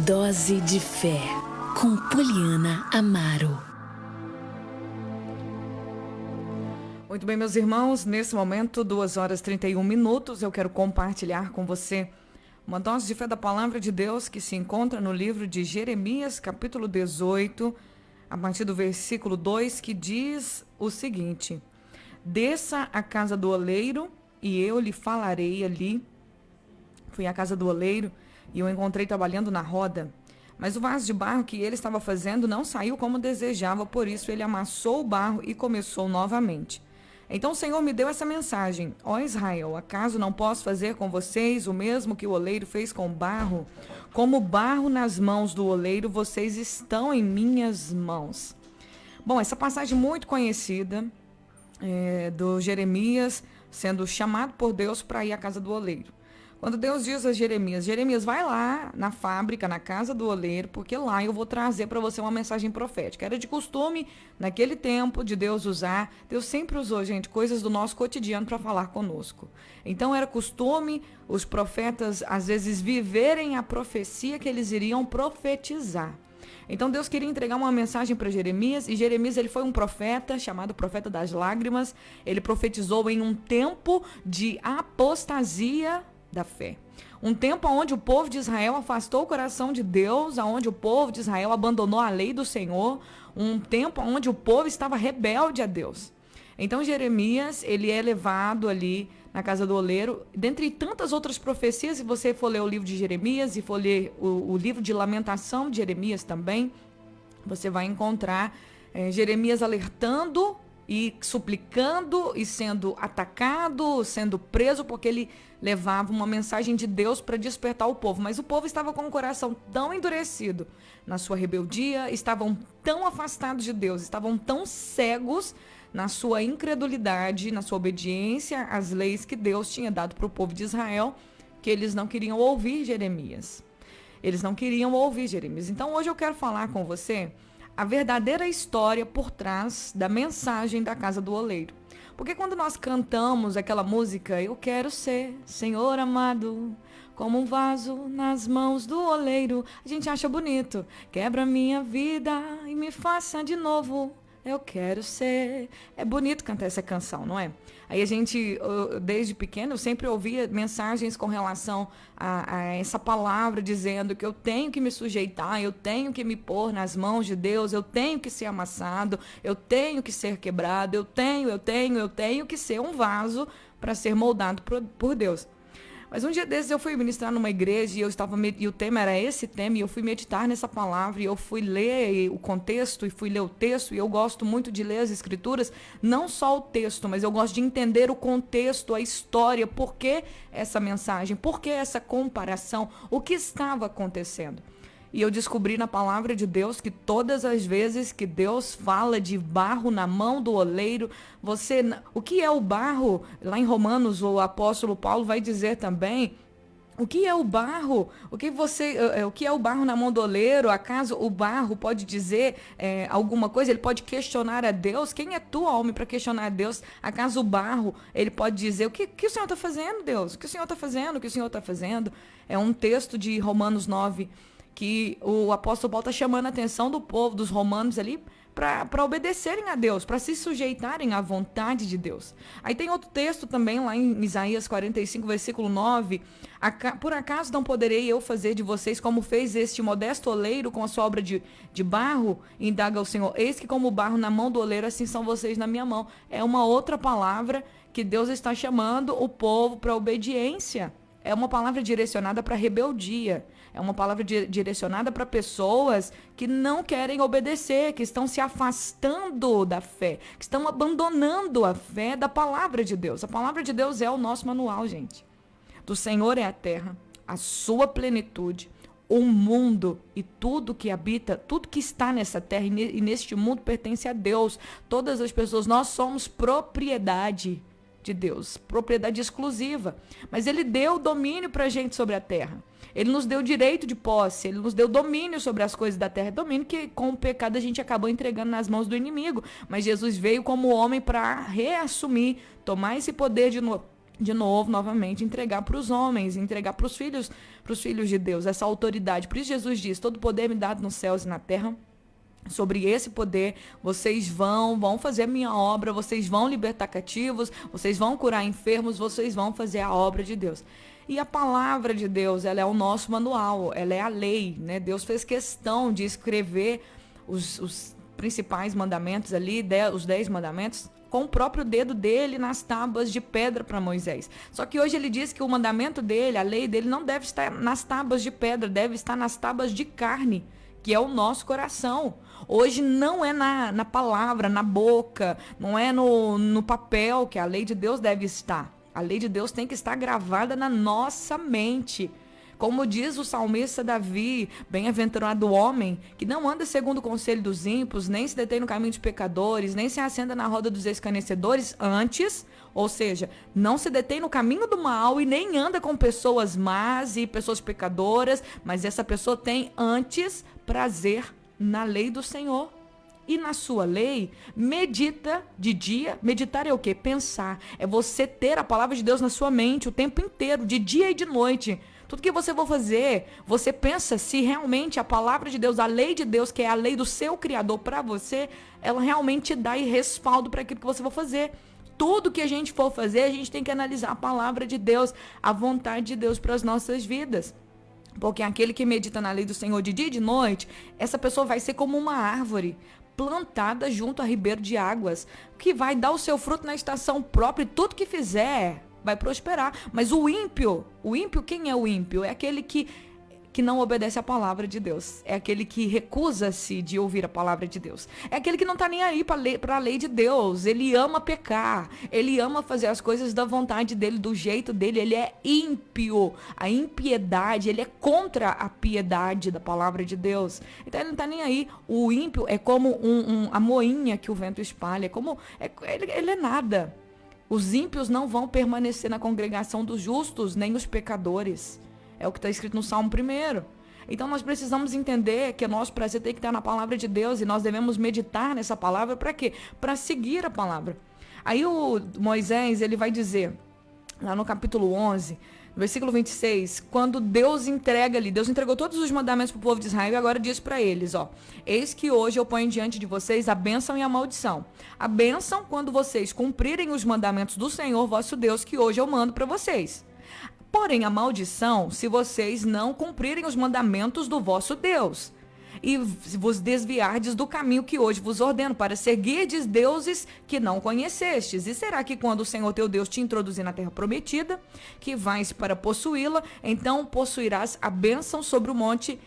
Dose de Fé, com Poliana Amaro. Muito bem, meus irmãos, nesse momento, 2h31, eu quero compartilhar com você uma dose de fé da palavra de Deus que se encontra no livro de Jeremias, capítulo 18, a partir do versículo 2, que diz o seguinte: desça à casa do oleiro e eu lhe falarei ali. Fui à casa do oleiro e o encontrei trabalhando na roda, mas o vaso de barro que ele estava fazendo não saiu como desejava, por isso ele amassou o barro e começou novamente. Então o Senhor me deu essa mensagem: ó Israel, acaso não posso fazer com vocês o mesmo que o oleiro fez com o barro? Como barro nas mãos do oleiro, vocês estão em minhas mãos. Bom, essa passagem muito conhecida do Jeremias sendo chamado por Deus para ir à casa do oleiro. Quando Deus diz a Jeremias: Jeremias, vai lá na fábrica, na casa do oleiro, porque lá eu vou trazer para você uma mensagem profética. Era de costume, naquele tempo, de Deus usar. Deus sempre usou, gente, coisas do nosso cotidiano para falar conosco. Então era costume os profetas, às vezes, viverem a profecia que eles iriam profetizar. Então Deus queria entregar uma mensagem para Jeremias, e Jeremias ele foi um profeta, chamado profeta das lágrimas. Ele profetizou em um tempo de apostasia da fé. Um tempo onde o povo de Israel afastou o coração de Deus, onde o povo de Israel abandonou a lei do Senhor, um tempo onde o povo estava rebelde a Deus. Então Jeremias, ele é levado ali na casa do oleiro, dentre tantas outras profecias. Se você for ler o livro de Jeremias e for ler o livro de lamentação de Jeremias também, você vai encontrar Jeremias alertando e suplicando e sendo atacado, sendo preso, porque ele levava uma mensagem de Deus para despertar o povo. Mas o povo estava com o coração tão endurecido na sua rebeldia, estavam tão afastados de Deus, estavam tão cegos na sua incredulidade, na sua obediência às leis que Deus tinha dado para o povo de Israel, que eles não queriam ouvir Jeremias. Eles não queriam ouvir Jeremias. Então hoje eu quero falar com você a verdadeira história por trás da mensagem da casa do oleiro. Porque quando nós cantamos aquela música, eu quero ser, Senhor amado, como um vaso nas mãos do oleiro, a gente acha bonito. Quebra minha vida e me faça de novo. Eu quero ser. É bonito cantar essa canção, não é? Aí a gente, desde pequeno, eu sempre ouvia mensagens com relação a essa palavra, dizendo que eu tenho que me sujeitar, eu tenho que me pôr nas mãos de Deus, eu tenho que ser amassado, eu tenho que ser quebrado, eu tenho que ser um vaso para ser moldado por Deus. Mas um dia desses eu fui ministrar numa igreja e o tema era esse tema, e eu fui meditar nessa palavra, e eu fui ler o contexto, e fui ler o texto, e eu gosto muito de ler as escrituras, não só o texto, mas eu gosto de entender o contexto, a história, por que essa mensagem, por que essa comparação, o que estava acontecendo. E eu descobri na palavra de Deus que todas as vezes que Deus fala de barro na mão do oleiro, o que é o barro? Lá em Romanos, o apóstolo Paulo vai dizer também: o que é o barro? O que é o barro na mão do oleiro? Acaso o barro pode dizer alguma coisa? Ele pode questionar a Deus? Quem é tu, homem, para questionar a Deus? Acaso o barro, ele pode dizer: o que o Senhor está fazendo, Deus? O que o Senhor está fazendo? O que o Senhor está fazendo? É um texto de Romanos 9, que o apóstolo Paulo está chamando a atenção do povo, dos romanos ali, para obedecerem a Deus, para se sujeitarem à vontade de Deus. Aí tem outro texto também, lá em Isaías 45, versículo 9. Por acaso não poderei eu fazer de vocês como fez este modesto oleiro com a sua obra de barro? Indaga o Senhor: eis que como barro na mão do oleiro, assim são vocês na minha mão. É uma outra palavra que Deus está chamando o povo para obediência. É uma palavra direcionada para rebeldia. É uma palavra direcionada para pessoas que não querem obedecer, que estão se afastando da fé, que estão abandonando a fé da palavra de Deus. A palavra de Deus é o nosso manual, gente. Do Senhor é a terra, a sua plenitude, o mundo e tudo que habita, tudo que está nessa terra e neste mundo pertence a Deus. Todas as pessoas, nós somos propriedade de Deus, propriedade exclusiva. Mas Ele deu domínio para a gente sobre a terra. Ele nos deu direito de posse, Ele nos deu domínio sobre as coisas da terra. Domínio que com o pecado a gente acabou entregando nas mãos do inimigo. Mas Jesus veio como homem para reassumir, tomar esse poder de novo, novamente, entregar para os homens, entregar para os filhos de Deus, essa autoridade. Por isso Jesus diz, todo poder me dado nos céus e na terra. Sobre esse poder, vocês vão fazer a minha obra, vocês vão libertar cativos, vocês vão curar enfermos, vocês vão fazer a obra de Deus. E a palavra de Deus, ela é o nosso manual, ela é a lei, né? Deus fez questão de escrever os principais mandamentos ali, os 10 mandamentos, com o próprio dedo dele nas tábuas de pedra para Moisés. Só que hoje ele diz que o mandamento dele, a lei dele, não deve estar nas tábuas de pedra, deve estar nas tábuas de carne, que é o nosso coração. Hoje não é na palavra, na boca, não é no papel que a lei de Deus deve estar. A lei de Deus tem que estar gravada na nossa mente. Como diz o salmista Davi, bem-aventurado o homem, que não anda segundo o conselho dos ímpios, nem se detém no caminho de pecadores, nem se assenta na roda dos escarnecedores, antes, ou seja, não se detém no caminho do mal e nem anda com pessoas más e pessoas pecadoras, mas essa pessoa tem antes prazer na lei do Senhor. E na sua lei, medita de dia. Meditar é o quê? Pensar. É você ter a palavra de Deus na sua mente o tempo inteiro, de dia e de noite. Tudo que você for fazer, você pensa se realmente a palavra de Deus, a lei de Deus, que é a lei do seu Criador para você, ela realmente dá respaldo para aquilo que você for fazer. Tudo que a gente for fazer, a gente tem que analisar a palavra de Deus, a vontade de Deus para as nossas vidas. Porque aquele que medita na lei do Senhor de dia e de noite, essa pessoa vai ser como uma árvore plantada junto a ribeiro de águas, que vai dar o seu fruto na estação própria e tudo que fizer vai prosperar. Mas o ímpio, quem é o ímpio? É aquele que não obedece à palavra de Deus. É aquele que recusa-se de ouvir a palavra de Deus. É aquele que não está nem aí para a lei de Deus. Ele ama pecar. Ele ama fazer as coisas da vontade dele, do jeito dele. Ele é ímpio. A impiedade, ele é contra a piedade da palavra de Deus. Então ele não está nem aí. O ímpio é como a moinha que o vento espalha. Ele é nada. Os ímpios não vão permanecer na congregação dos justos, nem os pecadores. É o que está escrito no Salmo 1. Então nós precisamos entender que o nosso prazer tem que estar na palavra de Deus e nós devemos meditar nessa palavra para quê? Para seguir a palavra. Aí o Moisés, ele vai dizer, lá no capítulo 11, versículo 26, quando Deus entregou todos os mandamentos para o povo de Israel e agora diz para eles, eis que hoje eu ponho diante de vocês a bênção e a maldição. A bênção quando vocês cumprirem os mandamentos do Senhor vosso Deus, que hoje eu mando para vocês. Porém, a maldição, se vocês não cumprirem os mandamentos do vosso Deus, e vos desviardes do caminho que hoje vos ordeno, para seguirdes deuses que não conhecestes. E será que quando o Senhor teu Deus te introduzir na terra prometida, que vais para possuí-la, então possuirás a bênção sobre o monte,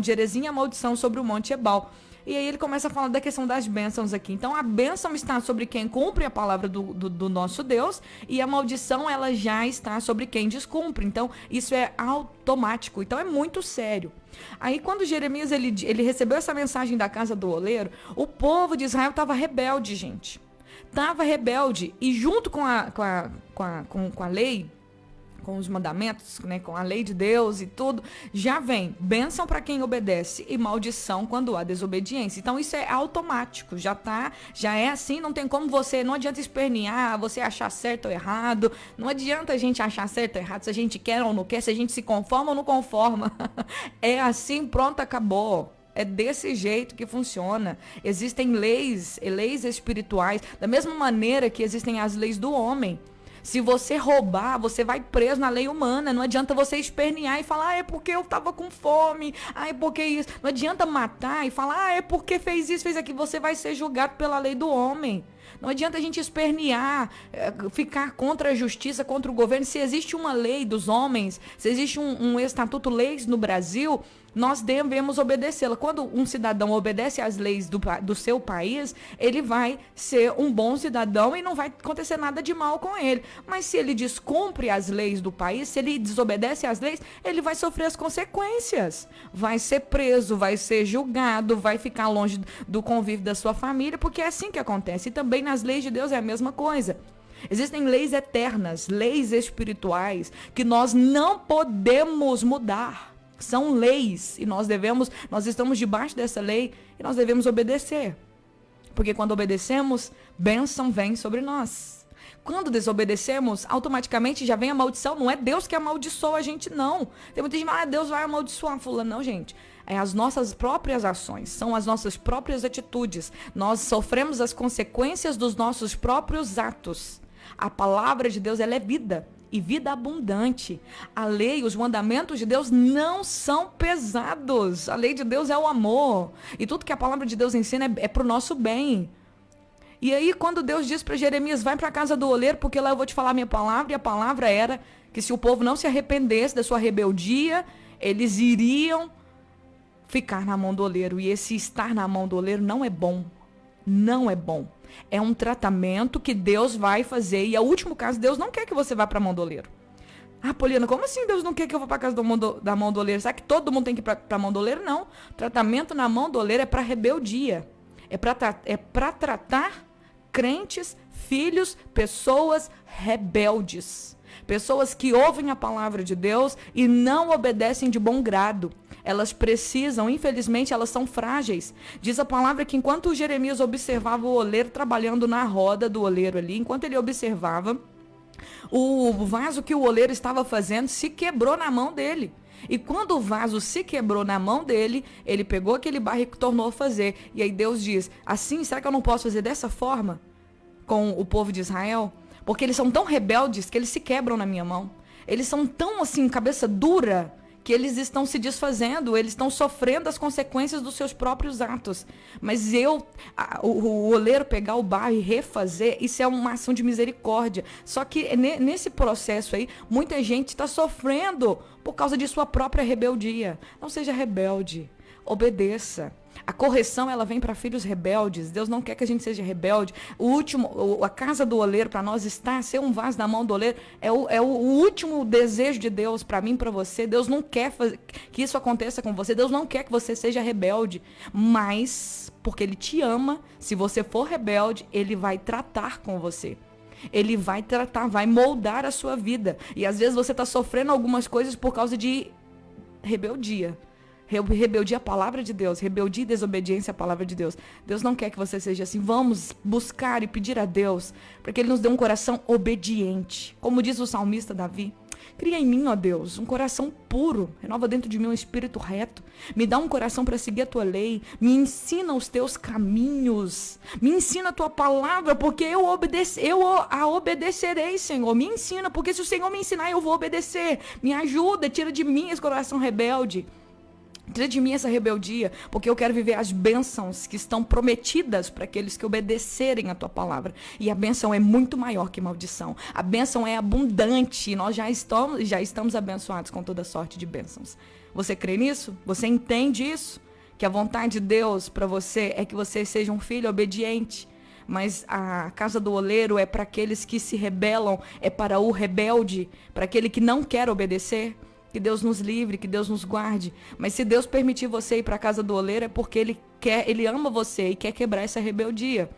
Gerizim e a maldição sobre o monte Ebal. E aí ele começa a falar da questão das bênçãos aqui. Então a bênção está sobre quem cumpre a palavra do nosso Deus, e a maldição ela já está sobre quem descumpre. Então isso é automático, então é muito sério. Aí quando Jeremias ele recebeu essa mensagem da casa do oleiro, o povo de Israel estava rebelde, gente. Estava rebelde, e junto com a lei, com os mandamentos, né, com a lei de Deus e tudo, já vem bênção para quem obedece e maldição quando há desobediência. Então isso é automático, já é assim, não tem como não adianta espernear, você achar certo ou errado, não adianta a gente achar certo ou errado, se a gente quer ou não quer, se a gente se conforma ou não conforma. É assim, pronto, acabou. É desse jeito que funciona. Existem leis espirituais, da mesma maneira que existem as leis do homem. Se você roubar, você vai preso na lei humana. Não adianta você espernear e falar, é porque eu estava com fome, é porque isso. Não adianta matar e falar, é porque fez isso, fez aquilo. Você vai ser julgado pela lei do homem. Não adianta a gente espernear, ficar contra a justiça, contra o governo. Se existe uma lei dos homens, se existe um estatuto leis no Brasil, nós devemos obedecê-la. Quando um cidadão obedece às leis do seu país, ele vai ser um bom cidadão e não vai acontecer nada de mal com ele. Mas se ele descumpre as leis do país, se ele desobedece às leis, ele vai sofrer as consequências. Vai ser preso, vai ser julgado, vai ficar longe do convívio da sua família, porque é assim que acontece. E também nas leis de Deus é a mesma coisa. Existem leis eternas, leis espirituais, que nós não podemos mudar. São leis e nós estamos debaixo dessa lei e nós devemos obedecer. Porque quando obedecemos, bênção vem sobre nós. quando desobedecemos, automaticamente já vem a maldição. Não é Deus que amaldiçoa a gente, não. Tem muita gente que fala, Deus vai amaldiçoar fulano. Não, gente. É as nossas próprias ações, são as nossas próprias atitudes. Nós sofremos as consequências dos nossos próprios atos. A palavra de Deus, ela é vida. E vida abundante. A lei, os mandamentos de Deus não são pesados. A lei de Deus é o amor. E tudo que a palavra de Deus ensina é para o nosso bem. E aí, quando Deus diz para Jeremias, vai para a casa do oleiro, porque lá eu vou te falar a minha palavra, e a palavra era que se o povo não se arrependesse da sua rebeldia, eles iriam ficar na mão do oleiro. E esse estar na mão do oleiro não é bom. Não é bom. É um tratamento que Deus vai fazer. E é o último caso, Deus não quer que você vá para a mão do oleiro. Ah, Poliana, como assim Deus não quer que eu vá para a casa da mão do oleiro? Será que todo mundo tem que ir para a mão do oleiro? Não. Tratamento na mão do oleiro é para rebeldia. É para tratar crentes, filhos, pessoas rebeldes. Pessoas que ouvem a palavra de Deus e não obedecem de bom grado. Elas precisam, infelizmente, elas são frágeis. Diz a palavra que enquanto Jeremias observava o oleiro trabalhando na roda do oleiro ali, enquanto ele observava, o vaso que o oleiro estava fazendo se quebrou na mão dele. E quando o vaso se quebrou na mão dele, ele pegou aquele barro e tornou a fazer. E aí Deus diz, assim, será que eu não posso fazer dessa forma com o povo de Israel? Porque eles são tão rebeldes que eles se quebram na minha mão. Eles são tão, assim, cabeça dura, que eles estão se desfazendo, eles estão sofrendo as consequências dos seus próprios atos. Mas o oleiro pegar o barro e refazer, isso é uma ação de misericórdia. Só que nesse processo aí, muita gente está sofrendo por causa de sua própria rebeldia. Não seja rebelde, obedeça. A correção, ela vem para filhos rebeldes. Deus não quer que a gente seja rebelde. A casa do oleiro, para nós estar, ser um vaso na mão do oleiro, é o último desejo de Deus para mim, para você. Deus não quer que isso aconteça com você. Deus não quer que você seja rebelde. Mas, porque Ele te ama, se você for rebelde, Ele vai tratar com você. Ele vai tratar, vai moldar a sua vida. E às vezes você está sofrendo algumas coisas por causa de rebeldia. Rebeldia à palavra de Deus, rebeldia e desobediência à palavra de Deus. Deus não quer que você seja assim. Vamos buscar e pedir a Deus para que Ele nos dê um coração obediente. Como diz o salmista Davi, cria em mim, ó Deus, um coração puro, renova dentro de mim um espírito reto, me dá um coração para seguir a tua lei, me ensina os teus caminhos, me ensina a tua palavra, porque eu a obedecerei, Senhor. Me ensina, porque se o Senhor me ensinar, eu vou obedecer. Me ajuda, tira de mim esse coração rebelde. Tira de mim essa rebeldia, porque eu quero viver as bênçãos que estão prometidas para aqueles que obedecerem a tua palavra. E a bênção é muito maior que maldição. A bênção é abundante e nós já estamos abençoados com toda sorte de bênçãos. Você crê nisso? Você entende isso? Que a vontade de Deus para você é que você seja um filho obediente. Mas a casa do oleiro é para aqueles que se rebelam, é para o rebelde, para aquele que não quer obedecer. Que Deus nos livre, que Deus nos guarde. Mas se Deus permitir você ir para a casa do oleiro, é porque Ele ama você e quer quebrar essa rebeldia.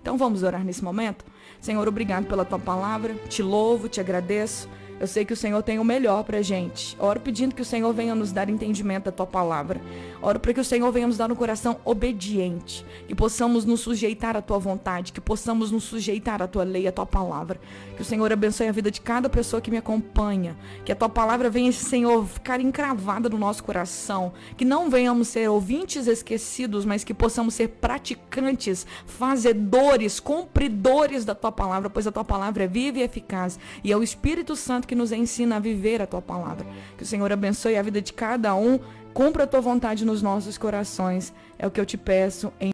Então vamos orar nesse momento? Senhor, obrigado pela tua palavra. Te louvo, te agradeço. Eu sei que o Senhor tem o melhor pra gente. Oro pedindo que o Senhor venha nos dar entendimento da tua palavra. Oro para que o Senhor venha nos dar um coração obediente. Que possamos nos sujeitar à tua vontade. Que possamos nos sujeitar à tua lei, à tua palavra. Que o Senhor abençoe a vida de cada pessoa que me acompanha. Que a tua palavra venha, Senhor, ficar encravada no nosso coração. Que não venhamos ser ouvintes esquecidos, mas que possamos ser praticantes, fazedores, cumpridores da tua palavra. Pois a tua palavra é viva e eficaz. E é o Espírito Santo que nos ensina a viver a tua palavra. Que o Senhor abençoe a vida de cada um, cumpra a tua vontade nos nossos corações. É o que eu te peço em